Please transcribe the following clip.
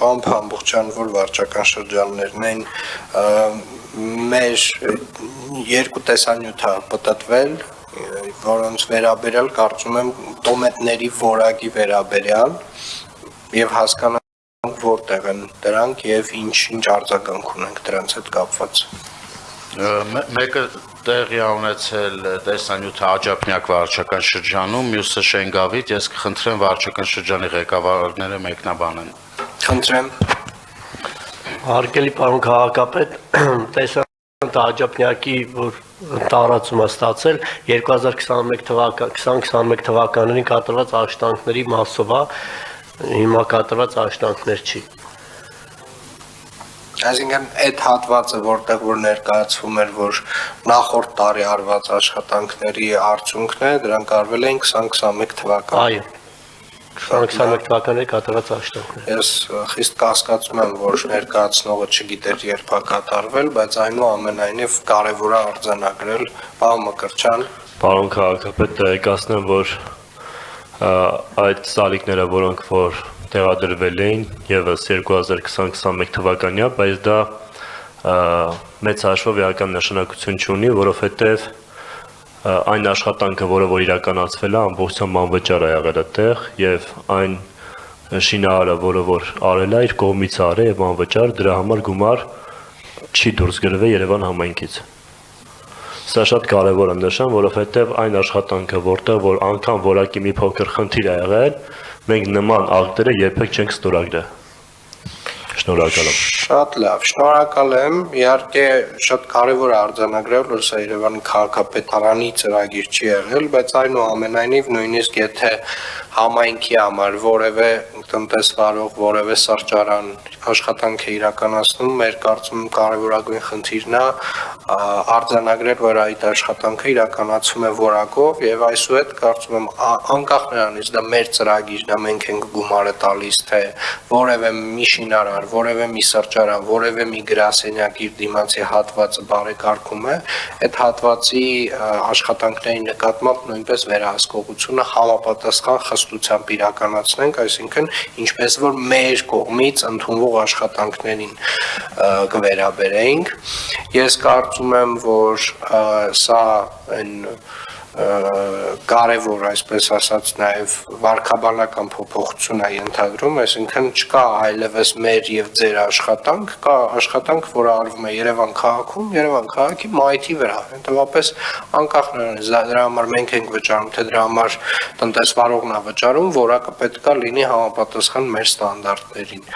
պարոն Փամբուխչյան, որ վարչական շրջաններն են մեր երկու տեսանյութ է պատտվել, որոնց վերաբերյալ կարծում եմ տոմետների որակի վերաբերյալ եւ հասկանանք որտեղ են դրանք եւ ինչ արձագանք ունենք դրանց հետ կապված։ Մեկը տեղի ունեցել տեսանյութը Աջափնյակ վարչական շրջանում, մյուսը Շենգավիթ, ես կխնդրեմ վարչական շրջանի ղեկավարները մեկնաբանեն։ Խնդրեմ։ Հարգելի պարոն քաղաքապետ, տեսանյութը Աջափնյակի, որ տարածում է ստացել 2021 թվականներին կատարված աշխատանքների մասով է, հիմա կատարված աշխատանքներ չի։ Այսինքն այդ հատվածը, որտեղ որ ներկայացվում էր, որ նախորդ տարի արված աշխատանքների արդյունքն է, դրանք արվել են 2021 թվականին։ Այո, 2021 թվականների կատարված աշխատանքներ։ Ես խիստ կասկածում եմ, որ ներկայացնողը չգիտեր երբ է կատարվել, բայց այնուամենայնիվ կարևոր է արձանագրել, պարոն Մկրտչյան։ Պարոն քաղաքապետ, տեղեկացնեմ, որ այդ սալիկները, որոնք որ տեղադրվել էին եւս 2020-21 թվականյա, բայց դա մեծ հաշվով էական նշանակություն չունի, որովհետեւ այն աշխատանքը, որը որ իրականացվել է, ամբողջությամբ անվճար է եղել այդտեղ եւ այն շինարարը, որը որ արել է, իր կողմից արել եւ անվճար, դրա համար գումար չի դուրս գրվել Երևան համայնքից։ Սա շատ կարևոր է նշան, որովհետեւ այն աշխատանքը, որտեղ որ անգամ որակի մի փոքր խնդիր է եղել, մենք նման ակտերը երբեք չենք ստորագրել։ Շնորհակալ եմ։ Շատ լավ, շնորհակալ եմ։ Իհարկե շատ կարևոր է արձանագրել, որ սա Երևանի քաղաքապետարանի ծրագիր չի եղել, բայց այնուամենայնիվ նույնիսկ եթե համայնքի համար որևէ տնտեսվարող, որևէ սրճարան աշխատանք է իրականացնում, մեր կարծում կարևորագույն խնդիրն է արձանագրել, որ այդ աշխատանքը իրականացվում է որակով եւ այսուհետ կարծում եմ անկախ նրանից դա մեր ծրագիրն է, մենք ենք գումարը տալիս, թե որևէ մի շինարար, որևէ մի սրճարան, որևէ մի գրասենյակ իր դիմացի հատվածը բարեկարգում է, այդ հատվածի աշխատանքների նկատմամբ նույնպես վերահսկողությունը համապատասխան խստությամբ իրականացնենք, այսինքն ինչպես որ մեր կողմից ընդունվող աշխատանքներին կվերաբերենք։ Ես կարծում եմ, որ սա այն կարևոր, այսպես ասած, նաև վարքաբանական փոփոխություն է ենթադրում, այսինքն չկա այլևս մեր եւ ձեր աշխատանք, կա աշխատանք, որը արվում է Երևան քաղաքում, Երևան քաղաքի մայթի վրա, հետեւաբար անկախ նրանից դրա համար մենք ենք վճարում, թե դրա համար տնտեսվարողն է վճարում, որակը պետք է լինի համապատասխան մեր ստանդարտներին։